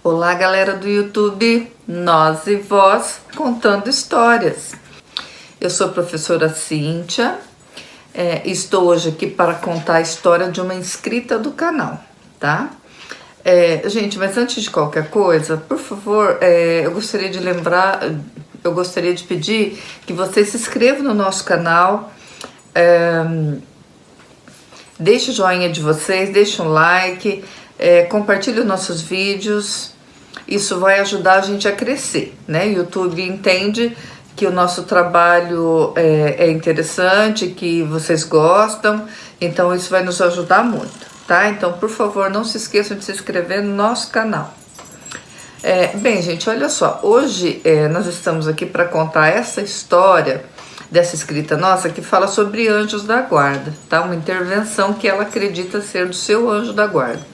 Olá, galera do YouTube, nós e vós contando histórias. Eu sou a professora Cíntia, estou hoje aqui para contar a história de uma inscrita do canal, tá? Gente, mas antes de qualquer coisa, por favor, eu gostaria de pedir que vocês se inscrevam no nosso canal, deixe o joinha de vocês, deixe um like, compartilhe os nossos vídeos. Isso vai ajudar a gente a crescer, né? O YouTube entende que o nosso trabalho é interessante, que vocês gostam, então isso vai nos ajudar muito, tá? Então, por favor, não se esqueçam de se inscrever no nosso canal. Bem, gente, olha só, hoje nós estamos aqui para contar essa história dessa escrita nossa que fala sobre anjos da guarda, tá? Uma intervenção que ela acredita ser do seu anjo da guarda.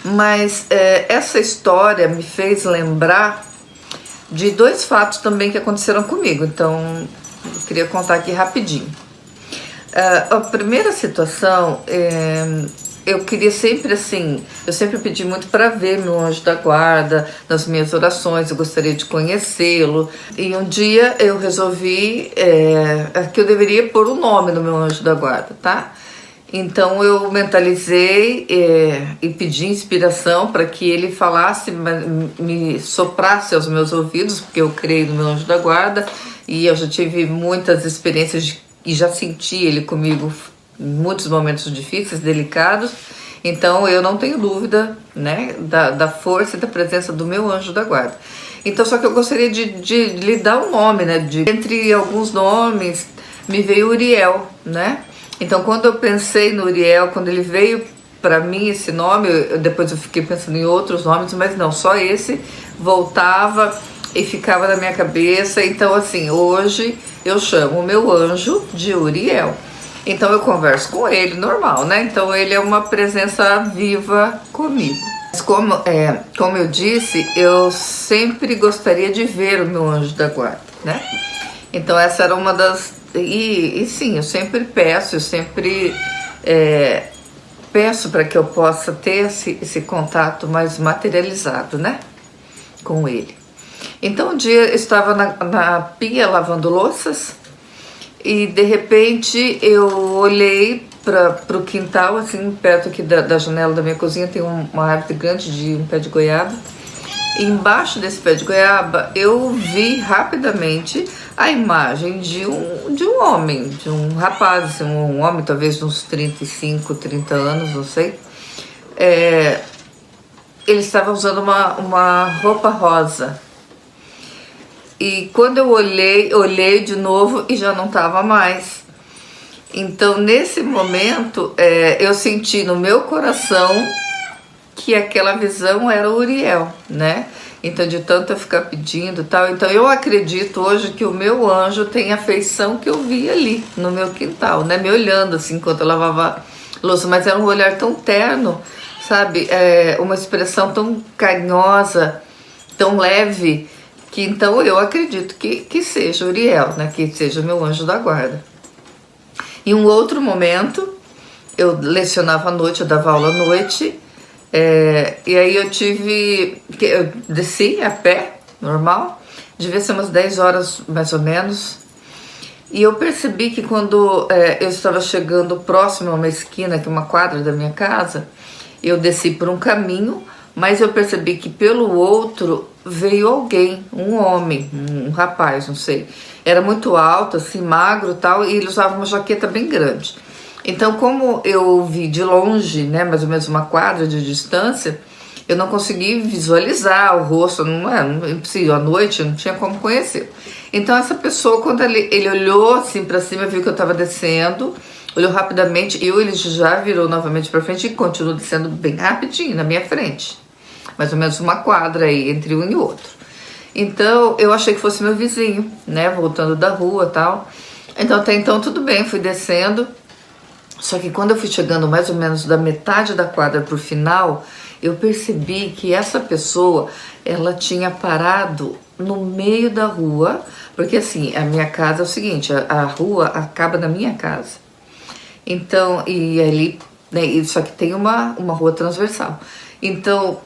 Mas essa história me fez lembrar de dois fatos também que aconteceram comigo, então eu queria contar aqui rapidinho. A primeira situação, eu queria sempre assim, eu sempre pedi muito para ver meu anjo da guarda nas minhas orações, eu gostaria de conhecê-lo, e um dia eu resolvi que eu deveria pôr o nome no meu anjo da guarda, tá? Então eu mentalizei e pedi inspiração para que ele falasse, me soprasse aos meus ouvidos, porque eu creio no meu anjo da guarda e eu já tive muitas experiências e já senti ele comigo em muitos momentos difíceis, delicados. Então eu não tenho dúvida, né, da força e da presença do meu anjo da guarda. Então só que eu gostaria de lhe dar um nome, né? Entre alguns nomes me veio Uriel, né? Então, quando eu pensei no Uriel, quando ele veio para mim esse nome, depois eu fiquei pensando em outros nomes, mas não, só esse voltava e ficava na minha cabeça. Então, assim, hoje eu chamo o meu anjo de Uriel. Então, eu converso com ele, normal, né? Então, ele é uma presença viva comigo. Mas como eu disse, eu sempre gostaria de ver o meu anjo da guarda, né? Então, essa era uma das... E sim, eu sempre peço, peço para que eu possa ter esse contato mais materializado, né, com ele. Então um dia eu estava na pia lavando louças e de repente eu olhei para o quintal, assim, perto aqui da janela da minha cozinha tem uma árvore grande de um pé de goiaba. E embaixo desse pé de goiaba eu vi rapidamente a imagem de um homem, de um rapaz, assim, um homem talvez de uns 35, 30 anos, não sei. Ele estava usando uma roupa rosa. E quando eu olhei de novo e já não estava mais. Então, nesse momento, eu senti no meu coração que aquela visão era o Uriel, né? Então, de tanto eu ficar pedindo e tal, então eu acredito hoje que o meu anjo tem a feição que eu vi ali no meu quintal, né? Me olhando assim enquanto eu lavava louça, mas era um olhar tão terno, sabe? Uma expressão tão carinhosa, tão leve, que então eu acredito que seja Uriel, né? Que seja o meu anjo da guarda. Em um outro momento, eu lecionava à noite, eu dava aula à noite. E aí eu desci a pé, normal, devia ser umas 10 horas mais ou menos, e eu percebi que quando eu estava chegando próximo a uma esquina, que é uma quadra da minha casa, eu desci por um caminho, mas eu percebi que pelo outro veio alguém, um homem, um rapaz, não sei, era muito alto, assim, magro e tal, e ele usava uma jaqueta bem grande. Então, como eu vi de longe, né, mais ou menos uma quadra de distância, eu não consegui visualizar o rosto, não é impossível, à noite eu não tinha como conhecer. Então, essa pessoa, quando ele olhou assim para cima, viu que eu estava descendo, olhou rapidamente, ele já virou novamente para frente e continuou descendo bem rapidinho na minha frente. Mais ou menos uma quadra aí entre um e outro. Então, eu achei que fosse meu vizinho, né, voltando da rua e tal. Então, até então, tudo bem, fui descendo. Só que quando eu fui chegando mais ou menos da metade da quadra pro final, eu percebi que essa pessoa, ela tinha parado no meio da rua, porque assim, a minha casa é o seguinte, a rua acaba na minha casa. Então, e ali, né, só que tem uma rua transversal. Então,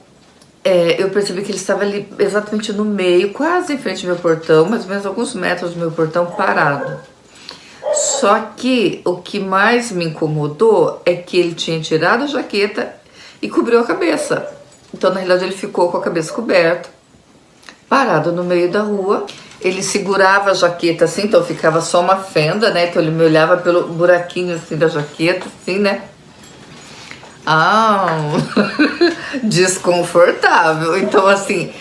eu percebi que ele estava ali exatamente no meio, quase em frente ao meu portão, mais ou menos alguns metros do meu portão, parado. Só que o que mais me incomodou é que ele tinha tirado a jaqueta e cobriu a cabeça. Então, na realidade, ele ficou com a cabeça coberta, parado no meio da rua. Ele segurava a jaqueta assim, então ficava só uma fenda, né? Então ele me olhava pelo buraquinho assim da jaqueta, assim, né? Desconfortável. Então, assim,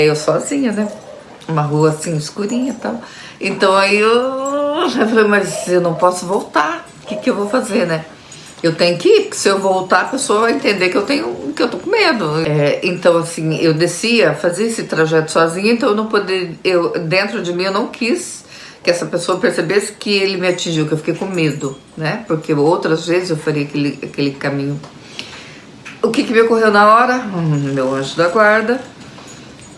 eu sozinha, né? Uma rua assim, escurinha e tal. Então aí eu falei, mas eu não posso voltar. O que eu vou fazer, né? Eu tenho que ir, porque se eu voltar, a pessoa vai entender que eu tô com medo. Então, assim, eu descia, fazia esse trajeto sozinha, então eu não poderia, dentro de mim eu não quis que essa pessoa percebesse que ele me atingiu, que eu fiquei com medo, né? Porque outras vezes eu faria aquele caminho. O que me ocorreu na hora? Meu anjo da guarda.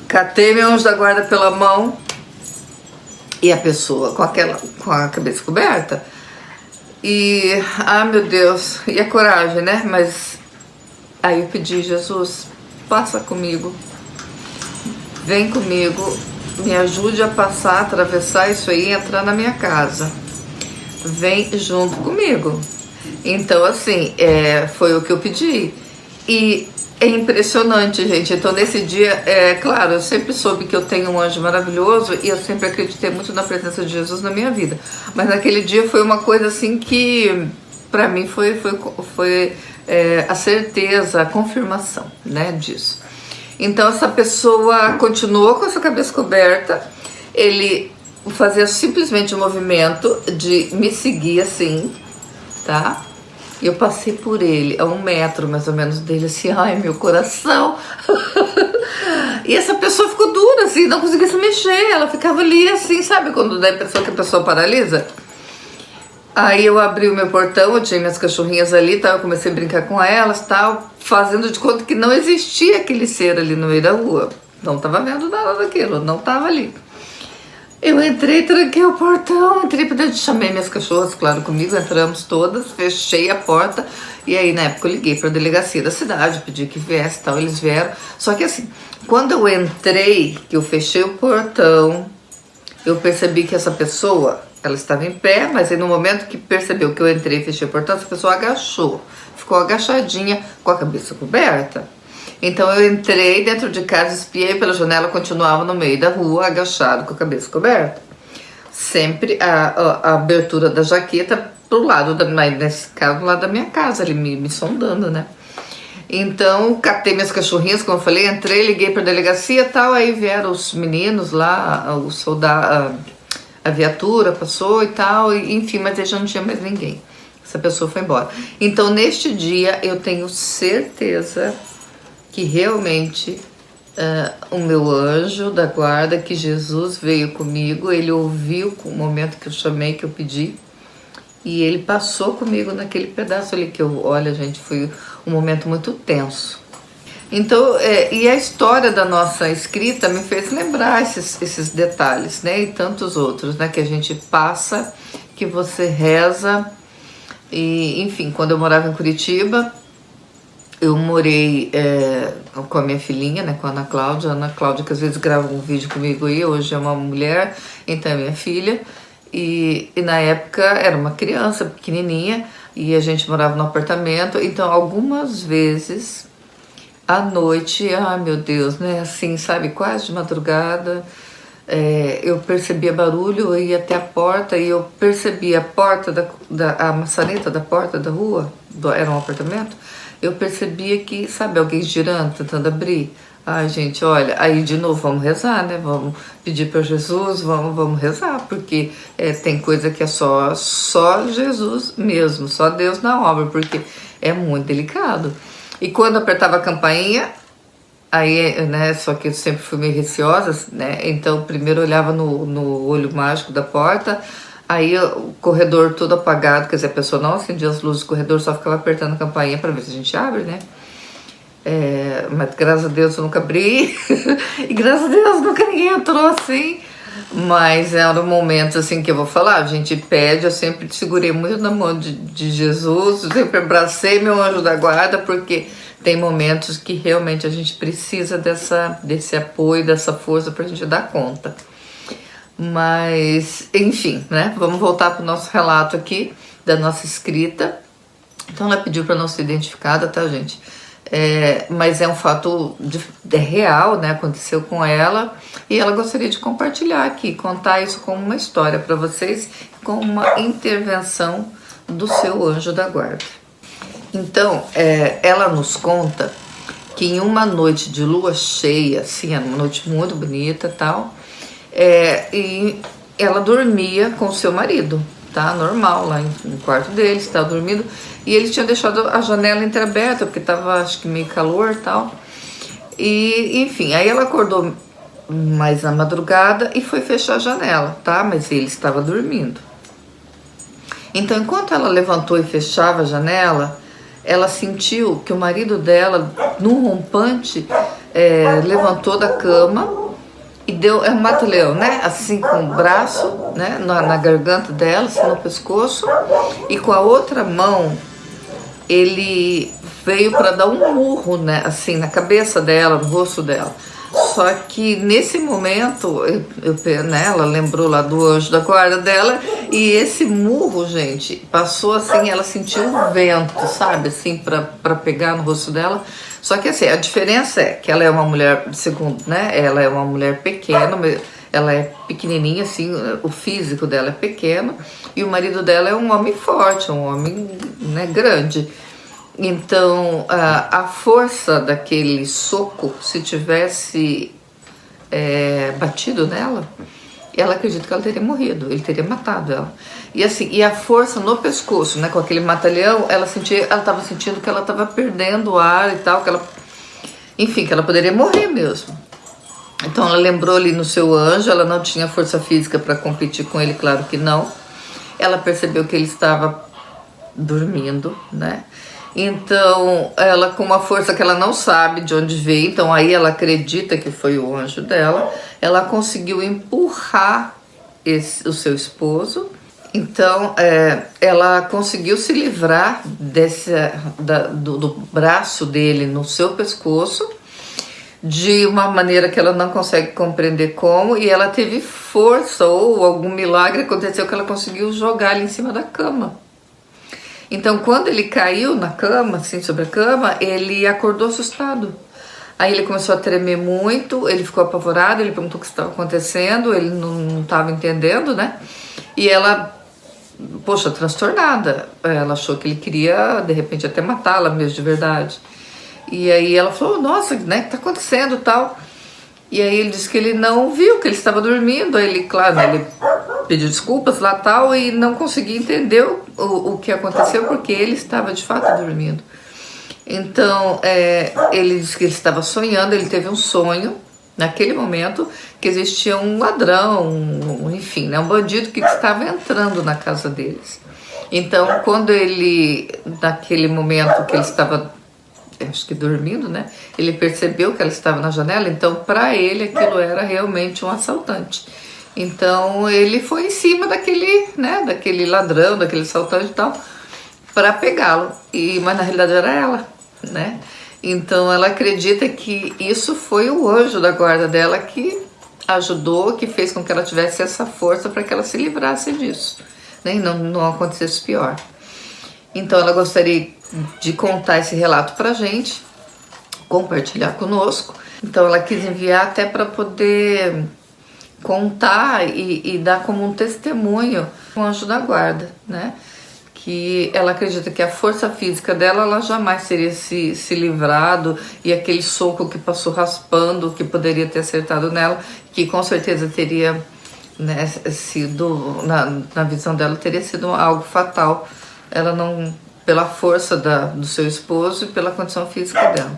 Catei meu anjo da guarda pela mão e a pessoa com a cabeça coberta. E, meu Deus, e a coragem, né? Mas aí eu pedi, Jesus, passa comigo, vem comigo, me ajude a passar, atravessar isso aí e entrar na minha casa. Vem junto comigo. Então, assim, foi o que eu pedi. E é impressionante, gente. Então, nesse dia, claro, eu sempre soube que eu tenho um anjo maravilhoso e eu sempre acreditei muito na presença de Jesus na minha vida. Mas naquele dia foi uma coisa assim que, pra mim, foi a certeza, a confirmação, né, disso. Então, essa pessoa continuou com a sua cabeça coberta, ele fazia simplesmente o movimento de me seguir assim, tá? Eu passei por ele, a 1 metro mais ou menos dele, assim, ai, meu coração. E essa pessoa ficou dura, assim, não conseguia se mexer. Ela ficava ali, assim, sabe quando dá a impressão que a pessoa paralisa? Aí eu abri o meu portão, eu tinha minhas cachorrinhas ali, tá? Eu comecei a brincar com elas, tal, fazendo de conta que não existia aquele ser ali no meio da rua. Não tava vendo nada daquilo, não tava ali. Eu entrei, tranquei o portão, entrei pra dentro, chamei minhas cachorras, claro, comigo, entramos todas, fechei a porta, e aí na época eu liguei pra delegacia da cidade, pedi que viesse e tal, eles vieram. Só que assim, quando eu entrei, que eu fechei o portão, eu percebi que essa pessoa, ela estava em pé, mas aí no momento que percebeu que eu entrei e fechei o portão, essa pessoa agachou, ficou agachadinha, com a cabeça coberta. Então eu entrei dentro de casa, espiei pela janela, continuava no meio da rua, agachado, com a cabeça coberta. Sempre a abertura da jaqueta pro lado, nesse caso, do lado da minha casa, ele me sondando, né? Então, catei minhas cachorrinhas, como eu falei, entrei, liguei pra delegacia e tal, aí vieram os meninos lá, o soldado, a viatura passou e tal, enfim, mas aí já não tinha mais ninguém. Essa pessoa foi embora. Então, neste dia, eu tenho certeza que realmente o meu anjo da guarda, que Jesus veio comigo, ele ouviu o momento que eu chamei, que eu pedi, e ele passou comigo naquele pedaço ali que olha, gente, foi um momento muito tenso. Então, e a história da nossa escrita me fez lembrar esses detalhes, né, e tantos outros, né, que a gente passa, que você reza, e enfim, quando eu morava em Curitiba, eu morei com a minha filhinha, né, com a Ana Cláudia, que às vezes grava um vídeo comigo aí, hoje é uma mulher, então é minha filha, e na época era uma criança pequenininha, e a gente morava no apartamento, então algumas vezes à noite, ai meu Deus, né, assim, sabe, quase de madrugada, eu percebia barulho, eu ia até a porta e eu percebia a porta, a maçaneta da porta da rua, era um apartamento, eu percebia que, sabe, alguém girando, tentando abrir. Ai, gente, olha, aí de novo, vamos rezar, né? Vamos pedir para Jesus, vamos rezar, porque tem coisa que é só Jesus mesmo, só Deus na obra, porque é muito delicado. E quando apertava a campainha, aí, né, só que eu sempre fui meio receosa, né? Então, primeiro eu olhava no olho mágico da porta, aí o corredor todo apagado, quer dizer, a pessoa não acendia as luzes do corredor, só ficava apertando a campainha para ver se a gente abre, né? Mas graças a Deus eu nunca abri, e graças a Deus nunca ninguém entrou assim. Mas era um momento assim que eu vou falar, a gente pede, eu sempre segurei muito na mão de Jesus, eu sempre abracei meu anjo da guarda, porque tem momentos que realmente a gente precisa desse apoio, dessa força pra gente dar conta. Mas, enfim, né? Vamos voltar pro nosso relato aqui, da nossa escrita. Então ela pediu para não ser identificada, tá, gente? Mas é um fato real, né? Aconteceu com ela e ela gostaria de compartilhar aqui, contar isso como uma história para vocês, com uma intervenção do seu anjo da guarda. Então, ela nos conta que em uma noite de lua cheia, assim, era uma noite muito bonita e tal, e ela dormia com o seu marido, tá? Normal, lá no quarto deles, estava dormindo, e ele tinha deixado a janela entreaberta, porque tava, acho que meio calor e tal. E, enfim, aí ela acordou mais na madrugada e foi fechar a janela, tá? Mas ele estava dormindo. Então, enquanto ela levantou e fechava a janela, ela sentiu que o marido dela, num rompante, levantou da cama e deu, um mata-leão, né? Assim, com o braço, né? Na garganta dela, assim, no pescoço, e com a outra mão ele veio para dar um murro, né? Assim, na cabeça dela, no rosto dela. Só que nesse momento, né, ela lembrou lá do anjo da guarda dela, e esse murro, gente, passou assim, ela sentiu um vento, sabe, assim, pra pegar no rosto dela. Só que assim, a diferença é que ela é uma mulher, segundo, né, ela é uma mulher pequena, ela é pequenininha, assim, o físico dela é pequeno, e o marido dela é um homem forte, um homem, né, grande. Então, a força daquele soco, se tivesse batido nela, ela acredita que ela teria morrido, ele teria matado ela. E assim, e a força no pescoço, né, com aquele mata-leão, ela estava sentindo que ela estava perdendo o ar e tal, que ela, enfim, que ela poderia morrer mesmo. Então ela lembrou ali no seu anjo, ela não tinha força física para competir com ele, claro que não. Ela percebeu que ele estava dormindo, né? Então, ela, com uma força que ela não sabe de onde veio, então aí ela acredita que foi o anjo dela, ela conseguiu empurrar o seu esposo. Então, ela conseguiu se livrar do braço dele no seu pescoço, de uma maneira que ela não consegue compreender como, e ela teve força, ou algum milagre aconteceu que ela conseguiu jogar ele em cima da cama. Então, quando ele caiu na cama, assim, sobre a cama, ele acordou assustado. Aí ele começou a tremer muito, ele ficou apavorado, ele perguntou o que estava acontecendo, ele não estava entendendo, né? E ela, poxa, transtornada, ela achou que ele queria, de repente, até matá-la mesmo, de verdade. E aí ela falou, nossa, né, o que está acontecendo e tal? E aí ele disse que ele não viu, que ele estava dormindo. Aí ele, claro, ele pediu desculpas lá tal e não conseguia entender o que aconteceu, porque ele estava de fato dormindo. Então, ele disse que ele estava sonhando, ele teve um sonho, naquele momento, que existia um ladrão, enfim, né, um bandido que estava entrando na casa deles. Então, quando ele, naquele momento que ele estava, acho que dormindo, né, ele percebeu que ela estava na janela, então para ele aquilo era realmente um assaltante. Então ele foi em cima daquele, né, daquele ladrão, daquele assaltante e tal, para pegá-lo. Mas na realidade era ela, né? Então ela acredita que isso foi o anjo da guarda dela que ajudou, que fez com que ela tivesse essa força para que ela se livrasse disso, né, e não acontecesse pior. Então ela gostaria de contar esse relato pra gente, compartilhar conosco. Então ela quis enviar até para poder contar e dar como um testemunho o anjo da guarda, né? Que ela acredita que a força física dela, ela jamais teria se livrado, e aquele soco que passou raspando, que poderia ter acertado nela, que com certeza teria, né, sido, na visão dela, teria sido algo fatal. Ela não, pela força do seu esposo e pela condição física dela.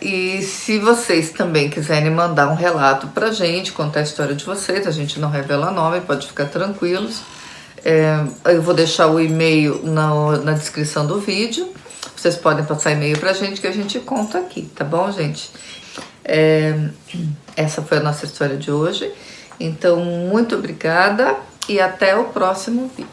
E se vocês também quiserem mandar um relato pra gente, contar a história de vocês, a gente não revela nome, pode ficar tranquilos. Eu vou deixar o e-mail na descrição do vídeo. Vocês podem passar e-mail pra gente que a gente conta aqui, tá bom, gente? Essa foi a nossa história de hoje. Então, muito obrigada e até o próximo vídeo.